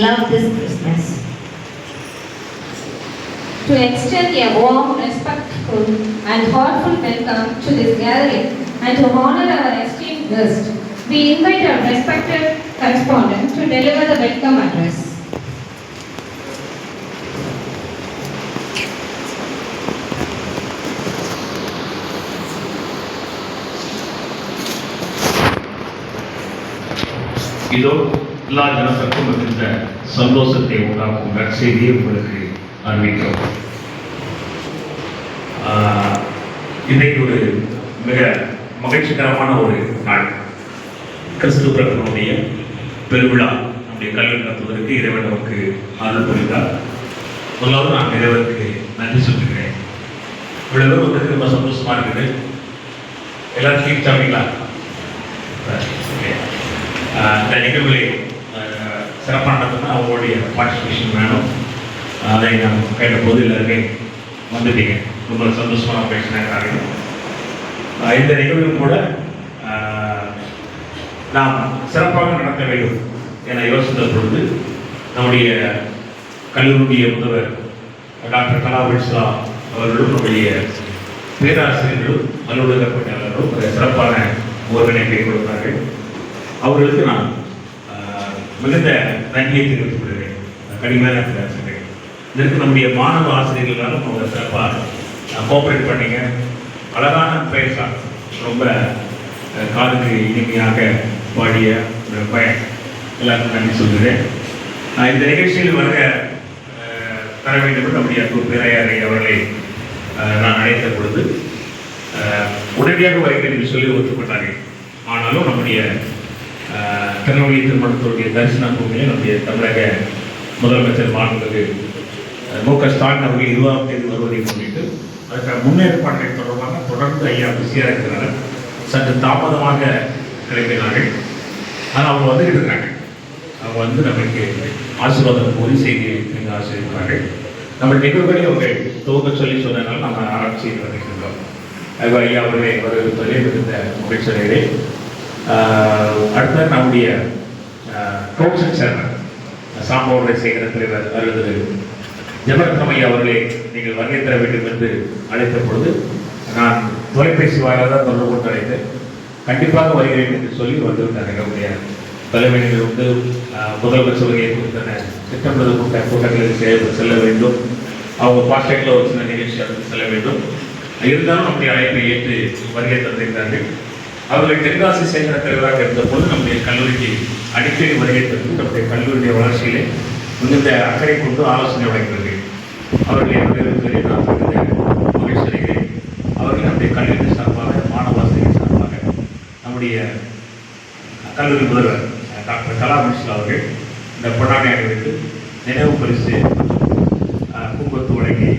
love this Christmas. To extend a warm, respectful and heartful welcome to this gathering and to honor our esteemed guest, we invite our respected correspondent to deliver the welcome address. இதோ எல்லா ஜனத்திற்கும் மிகுந்த சந்தோஷத்தை உண்டாக்கும் நற்செய்தியை உங்களுக்கு அறிவிக்கும். இன்றைக்கு ஒரு மிக மகிழ்ச்சிகரமான ஒரு நாள். கிறிஸ்து பிறப்பினுடைய பெருவிழா நம்முடைய கல்வி நடத்துவதற்கு இறைவன் நமக்கு அருள் புரிந்தார். முதலாவது நான் இறைவனுக்கு நன்றி சொல்லுகிறேன். இவ்வளவு பேர் வந்து ரொம்ப சந்தோஷமா இருக்குது. எல்லாரும் தீர்ப்பு சாப்பிட்டீங்களா? இந்த நிகழ்வுகளை சிறப்பாக நடத்தினா அவங்களுடைய பார்ட்டிசிபேஷன் வேணும். அதை நான் கேட்டபோது எல்லாருமே வந்துட்டீங்க. ரொம்ப சந்தோஷமான பேசினாங்க. இந்த நிகழ்வும் கூட நாம் சிறப்பாக நடத்த வேண்டும் என யோசித்த பொழுது நம்முடைய கல்லூரியுடைய முதல்வர் டாக்டர் கலா வில்சா அவர்களும் நம்முடைய பேராசிரியர்களும் அலுவலக பணியாளர்களும் ஒரு சிறப்பான ஒருங்கிணைப்பை கொடுத்தார்கள். அவர்களுக்கு நான் மிகுந்த நன்றியை தெரிவித்துக் கொள்கிறேன். கடுமையான பேராசிரியர்கள் இதற்கு நம்முடைய மாணவ ஆசிரியர்களாலும் அவங்க சிறப்பாக கோஆப்ரேட் பண்ணிங்க. அழகான பேசா ரொம்ப காதுக்கு இனிமையாக பாடிய ஒரு பயன் எல்லாருக்கும் நன்றி சொல்கிறேன். இந்த நிகழ்ச்சியில் வருக தர வேண்டும் நம்முடைய பேரையாரை அவர்களை நான் அழைத்த பொழுது உடனடியாக வருகிறேன் என்று சொல்லி ஒத்துக்கொண்டார்கள். ஆனாலும் நம்முடைய திருநெல்வேலி திருமணத்தினுடைய தரிசன பூமியில் நம்முடைய தமிழக முதலமைச்சர் மாண்புமிகு மு.க. ஸ்டாலின் அவர்கள் 20ஆம் தேதி வருவதை முன்னிட்டு அதற்கான முன்னேற்பாடுகள் தொடர்பாக தொடர்ந்து ஐயா பிஸியாக இருக்கிறார்கள். சற்று தாமதமாக கிடைக்கிறார்கள். ஆனால் அவங்க வந்துகிட்டு இருக்காங்க. அவங்க வந்து நமக்கு ஆசீர்வாதம் கூறி செய்தியை நீங்கள் ஆசிரியப்பார்கள். நம்ம நிகழ்வுகளை அவங்க துவக்க சொல்லி சொன்னதுனால நம்ம ஆராய்ச்சி பண்ணியிருக்கிறோம். ஐயா அவர்களை வரவேற்பதிலே மிகுந்த மகிழ்ச்சியடைகிறே. அடுத்த நம்முடைய கவுன்சில் சேர்மன் சாம்பவருடைய சேகர தலைவர் அருள்திரு ஜெபரத்னம் ஐயா அவர்களை நீங்கள் வருகை தர வேண்டும் என்று அழைத்த பொழுது நான் தொலைபேசி வாயிலாக தான் தொடர்பு கொண்டு அழைத்தேன். கண்டிப்பாக வருகிறேன் என்று சொல்லி வந்துவிட்டார். நம்முடைய தலைவர்கள் வந்து முதல்வர் சொல்கையை கொடுத்தன திட்டமிடுத கூட்டங்களுக்கு செல்ல வேண்டும். அவங்க பாஸ்டேக்கில் ஒரு சில நிகழ்ச்சி அதற்கு செல்ல வேண்டும். இருந்தாலும் நம்முடைய அழைப்பை ஏற்று வருகை தந்திருந்தார்கள். அவர்கள் தென்காசி சேகர தலைவராக இருந்தபோது நம்முடைய கல்லூரிக்கு அடிக்கடி வருகை தந்து நம்முடைய கல்லூரியுடைய வளர்ச்சியிலே மிகுந்த அக்கறை கொண்டு ஆலோசனை வழங்குகிறது. அவர்களை வரவேற்பதிலே நான் மிகுந்த மகிழ்ச்சி அடைகிறேன். அவர்கள் நம்முடைய கல்லூரி சார்பாக மாணவாசிரியர் சார்பாக நம்முடைய கல்லூரி முதல்வர் டாக்டர் கலா வில்சா அவர்கள் இந்த பொன்னாடை அணிவித்து நினைவு பரிசு பூங்கொத்து வழங்கி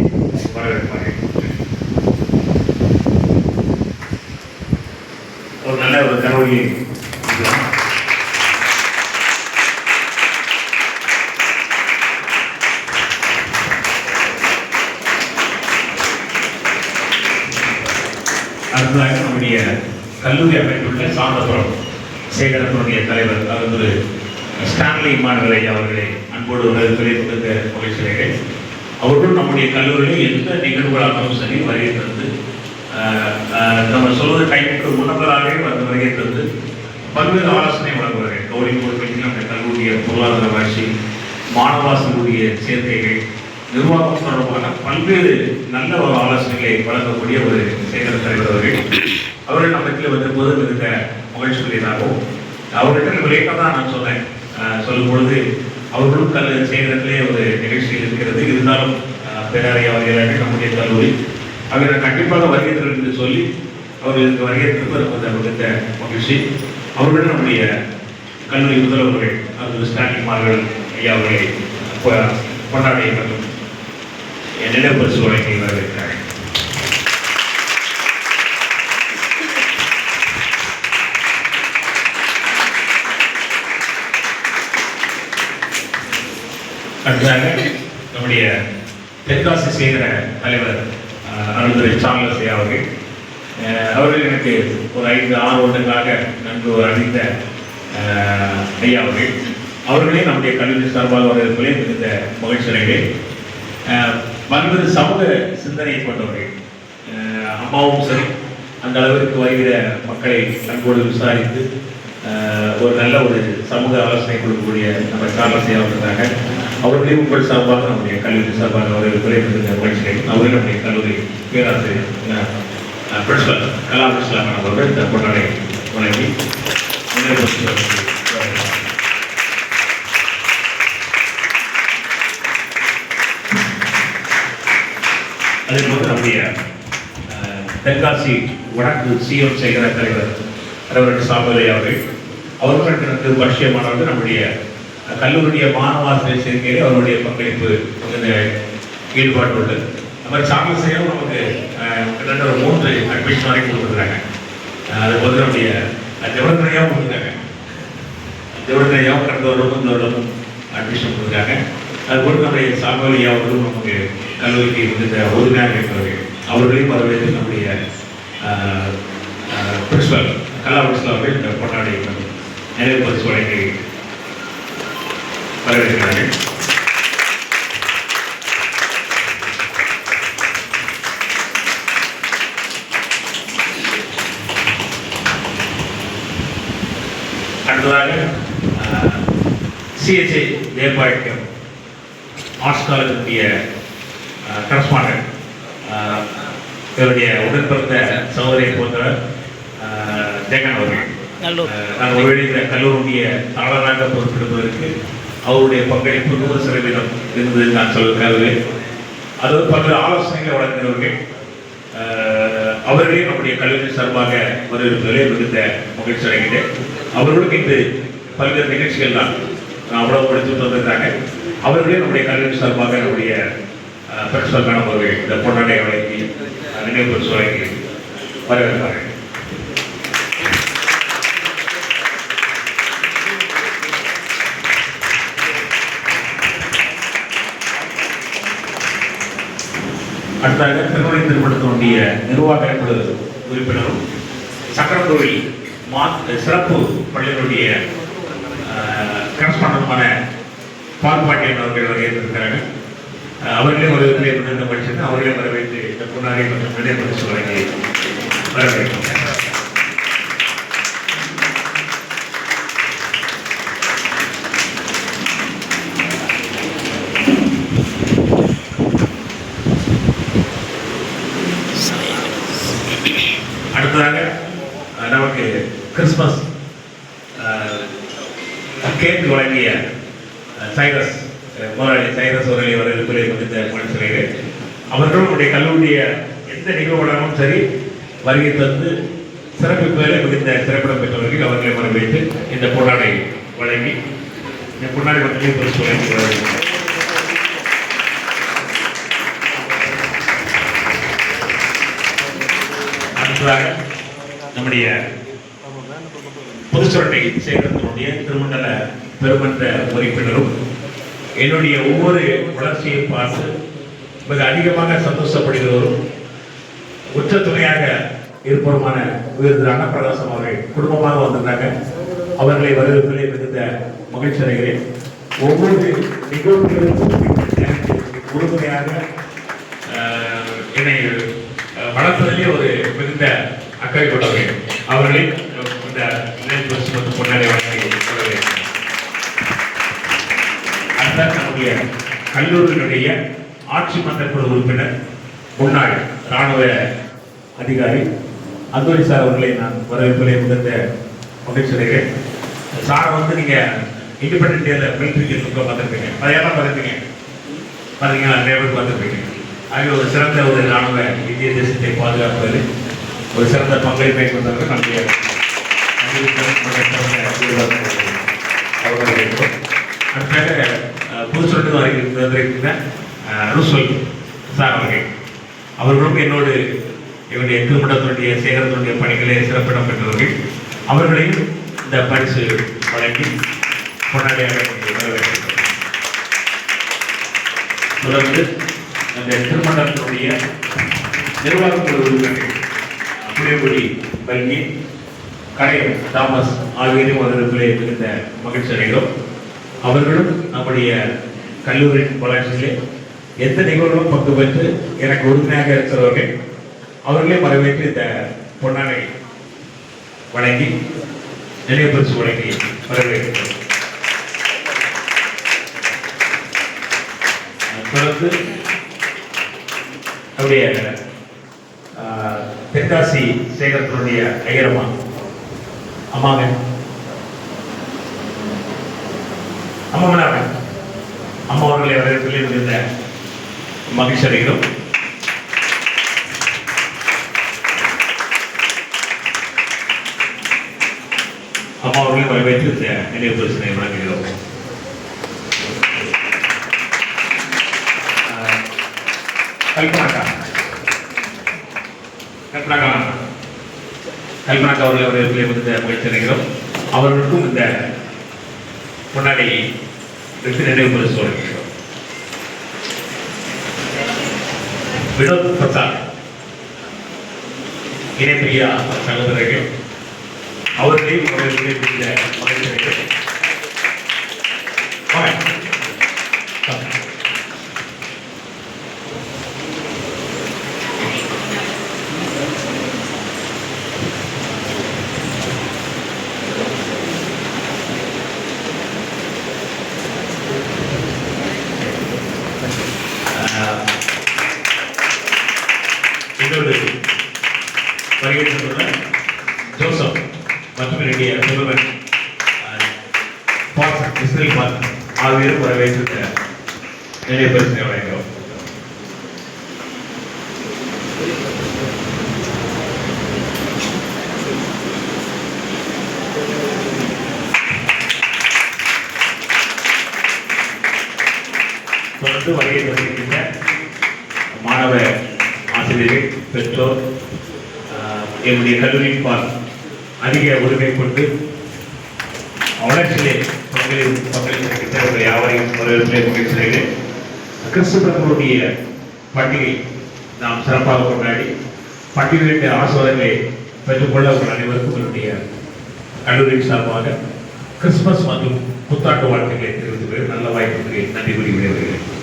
வரவேற்பார்கள். ஒரு நல்ல ஒரு கல்லூரி அடுத்ததாக நம்முடைய கல்லூரி அமைந்துள்ள சாந்தபுரம் சேகரத்தினுடைய தலைவர் திரு ஸ்டான்லி மாணவர் ஐயா அவர்களை அன்போடு தெரிவித்த மகிழ்ச்சியடைகள். அவர்களும் நம்முடைய கல்லூரியில் எந்த நிகழ்வுகளாகவும் சரி வருகை தந்து நம்ம சொல்வது டைமுக்கு முன்னதாகவே வந்து வருகை தந்து பல்வேறு ஆலோசனை வழங்குவார்கள். கௌரி பொறுப்பில் நம்முடைய கல்லூரிய பொருளாதார வளர்ச்சி, மாணவாசனுடைய சேர்க்கைகள், நிர்வாகம் தொடர்பான பல்வேறு நல்ல ஒரு ஆலோசனைகளை வழங்கக்கூடிய ஒரு சேகர தலைவர் அவர்கள் நம்மத்தில் வந்திருப்பது மிகுந்த மகிழ்ச்சியுடையதாகவும் அவர்கிட்ட லேட்டாக தான் நான் சொன்னேன். சொல்லும் பொழுது அவர்களும் சேகரத்திலே ஒரு நிகழ்ச்சியில் இருக்கிறது. இருந்தாலும் பேராரை அவர்கள் நம்முடைய கல்லூரி அவர்கள் கண்டிப்பாக வருகிறது என்று சொல்லி அவர்களுக்கு வருகிறது மிகுந்த மகிழ்ச்சி. அவர்களும் நம்முடைய கல்லூரி முதல்வர்கள் அது ஸ்டான்லி மார்கள் ஐயா அவர்களை கொண்டாடிய மற்றும் நினைவு பரிசு வழங்கி வரவேற்கிறார்கள். அடுத்ததாக நம்முடைய தென்காசி சேகர தலைவர் அருள்திரு சார்லஸ் ஐயா அவர்கள் எனக்கு ஒரு 5-6 வருடங்களாக நன்கு அறிந்த ஐயா அவர்கள் அவர்களே நம்முடைய கல்லூரி சார்பாக வரவில்லை மிகுந்த மகிழ்ச்சி அடைகிறேன். பல்வேறு சமூக சிந்தனையை கொண்டவர்கள் அம்மாவும் சரி அந்த அளவிற்கு வருகிற மக்களை அன்போடு விசாரித்து ஒரு நல்ல ஒரு சமூக ஆலோசனை கொடுக்கக்கூடிய நம்ம சார்லசையாக வந்திருந்தாங்க. அவர்களையும் உங்கள் சார்பாக நம்முடைய கல்லூரி சார்பாக அவர்களுக்கு மிகுந்த மகிழ்ச்சி. அவர்கள் நம்முடைய கல்லூரி பேராசிரியர் பிரின்சிபல் கலா பிரின்சிபல் அவர்கள் இந்த கொண்டாடை வழங்கி அதே போது நம்முடைய தென்காசி வடக்கு சிஎம் சேகர தலைவர் ரெவரண்ட் சாமுவேல் அவர்கள் எனக்கு பரிச்சயமானவர்கள் நம்முடைய கல்லூரிய மாணவாசிரியர் சேர்க்கையிலே அவருடைய பங்களிப்பு ஈடுபாடு உள்ளது. அது மாதிரி சார்லசையும் நமக்கு கிட்டத்தட்ட ஒரு 3 அட்மிஷன் வரைக்கும் கொடுத்துருக்காங்க. அது போது நம்முடைய ஜெவரந்தனையாவும் கொடுத்துருக்காங்க. ஜெவரந்தனையாவும் கடந்த வருடமும் இந்த வருடமும் அட்மிஷன் கொடுத்துருக்காங்க. அதுபோல் நம்முடைய சாமுவேல் அவர்களும் நமக்கு கல்லூரிக்கு இந்த உறுதியாக இருக்கிறவர்கள் அவர்களையும் வரவேற்று நம்முடைய பிரின்சிபல் கலா பிரின்சிபல் அவர்கள் இந்த கொண்டாடி நினைவு பரிசு வழங்கி வரவேற்கிறார்கள். அடுத்ததாக சிஎஸ்ஐ ஜெயபாளையம் ஆர்ட்ஸ் காலேஜினுடைய கரஸ்பாண்டன்ட் இவருடைய உடன்பிறந்த சகோதரியை போன்றவர் ஜெகன் அவர்கள் நாங்கள் ஒருவேளை இந்த கல்லூரியுடைய தாளராக பொறுப்பெடுப்பதற்கு அவருடைய பங்களிப்பு 100% இருந்தது நான் சொல்லுகிறேன். அது பல்வேறு ஆலோசனைகளை வழங்கினவர்கள் அவர்களே நம்முடைய கல்லூரி சார்பாக வரவேற்பதிலே மிகுந்த மகிழ்ச்சி அடைகிறேன். அவர்களுக்கு இன்று பல்வேறு நிகழ்ச்சிகள் தான் அவ்வளவு படித்து வந்திருந்தாங்க. அவர்களே நம்முடைய கல்லூரி சார்பாக நம்முடைய பிரின்சிபல் மேடம் அவர்கள் இந்த கொண்டாடை வழங்கி நினைவு பரிசு வழங்கி வரவேற்பார்கள். அடுத்தாக திருமணி திருமணத்தினுடைய நிர்வாக குழு உறுப்பினரும் சக்கரக்கோவில் சிறப்பு பள்ளியினுடைய கரஸ்பாண்டன்டான பால்பாட்டியன் அவர்கள் வரவேற்றிருக்கிறார்கள். அவர்களே ஒரு மிகுந்த மகிழ்ச்சி. அவர்களே வரவேற்று இந்த பொன்னாரை மற்றும் நினைவு பரிசு வழங்கி வரவேற்கிறோம். அடுத்ததாக நமக்கு கிறிஸ்துமஸ் கேக் வழங்கிய சைரஸ் முதலாளி சைரஸ் அவர்களை வரவேற்பதை இந்த மனுஷர்கள் அவர்களும் நம்முடைய கல்லூரிய எந்த நிகழ்வுடனும் சரி வருகை தந்து சிறப்பிப்பதில் மிகுந்த சிறப்பிடம் பெற்றவர்கள் அவர்களை வரவேற்று இந்த பொன்னாடை வழங்கி இந்த பொன்னாடை மட்டுமே பரிசு வழங்கி வருகிறார்கள். அடுத்ததாக நம்முடைய புதுச்சுரண்டை சேகரத்தினுடைய திருமண்டல பெருமன்ற உறுப்பினரும் என்னுடைய ஒவ்வொரு வளர்ச்சியை பார்த்து மிக அதிகமாக சந்தோஷப்படுகிறவரும் உச்ச துணையாக இருப்பவருமான உயர்ந்த அன்னப்பிரகாசம் அவர்கள் குடும்பமாக வந்திருந்தாங்க. அவர்களை வரவேற்பதிலே மிகுந்த மகிழ்ச்சி அடைகிறேன். ஒவ்வொரு நிகழ்வுகளுக்கும் உறுதுணையாக என்னை வளர்ப்பதிலே ஒரு மிகுந்த அக்கறை கொண்டவர்கள் அவர்களை இந்த பொன்னாடை வழங்கி அடுத்த நம்முடைய கல்லூரியினுடைய ஆட்சி மன்ற குழு உறுப்பினர் முன்னாள் இராணுவ அதிகாரி அந்தோனி சார் அவர்களை நான் வரவேற்பதிலே மிகுந்த மகிழ்ச்சி அடைகிறேன். சாரை வந்து நீங்க இண்டிபெண்டன்ட் டேல மிலிட்டரி பார்த்துருப்பீங்க, அதையெல்லாம் பார்த்துருப்பீங்க பார்த்தீங்கன்னா நிறைய பேர் பார்த்துருப்பீங்க. ஆகிய ஒரு சிறந்த ஒரு இராணுவ இந்திய தேசத்தை பாதுகாப்பது ஒரு சிறந்த பங்களிப்பை கொண்டவர்கள் நம்முடைய அடுத்தாக புதுச்சொட்டு வந்திருக்கிற ரூஸ்வெல் சார் அவர்களும் என்னோடு இவருடைய திருமணத்தினுடைய சேகரத்தினுடைய பணிகளை சிறப்பிடம் பெற்றவர்கள் அவர்களையும் இந்த பரிசு வழங்கி கொண்டாடியாக வரவேற்கிறோம். தொடர்ந்து அந்த திருமணத்தினுடைய நிர்வாக குழு உறுப்பினர்கள் புளியகுடி பல்கி கடையம் தாமஸ் ஆகியோரையும் வரவேற்பிலே மிகுந்த மகிழ்ச்சி அடைகிறோம். அவர்களும் நம்முடைய கல்லூரியின் வளர்ச்சியிலே எந்த நிகழ்வுகளும் பங்கு பெற்று எனக்கு உறுதுணையாக இருக்கிறவர்கள் அவர்களே வரவேற்று இந்த பொன்னாடை வழங்கி நினைவு பரிசு வழங்கி வரவேற்கிறோம். தொடர்ந்து நம்முடைய தென்காசி சேகரத்தினுடைய ஐயரம்மா அம்மாங்க அம்மா அவர்களை வரவேற்பில் இருந்த மகிழ்ச்சி அடைகிறோம். அம்மா அவர்களை வரவேற்று இந்த நினைவு பரிசினை வழங்குகிறோம். கல்பனாக்கா அவர்களை வரவேற்பில் இருந்த மகிழ்ச்சி அடைகிறோம். அவர்களுக்கும் இந்த முன்னாடி நினைவு பரிசு வழங்குகிறோம். வினோத் பிரசாத் இணைப்பிரியா சகோதரர்கள் அவர்களையும் இன்னொரு வருகின்ற ஜோசப் மற்றும் என்னுடைய புலவன் இஸ்ரேல் ஆகியோரும் வரவேற்று நினைவு பரிசினை வழங்குகிறோம். தொடர்ந்து வருகை வருகின்ற மாணவ ஆசிரியர்கள், பெற்றோர், என்னுடைய கல்லூரியின் பால் அதிக உரிமை கொண்டு வளர்ச்சியிலே பங்களித்திருக்கின்ற யாவரையும் வரவேற்பிலே மகிழ்ச்சிகிறேன். கிறிஸ்துவர்களுடைய பண்டிகை நாம் சிறப்பாக கொண்டாடி பண்டிகையுடைய ஆசோதனை பெற்றுக்கொள்ள உங்கள் அனைவருக்கும் என்னுடைய கல்லூரியின் சார்பாக கிறிஸ்துமஸ் மற்றும் புத்தாண்டு வாழ்க்கைகளை தெரிவித்து நல்ல வாய்ப்புகளை நன்றி கூறி விடைபெறுகிறேன்.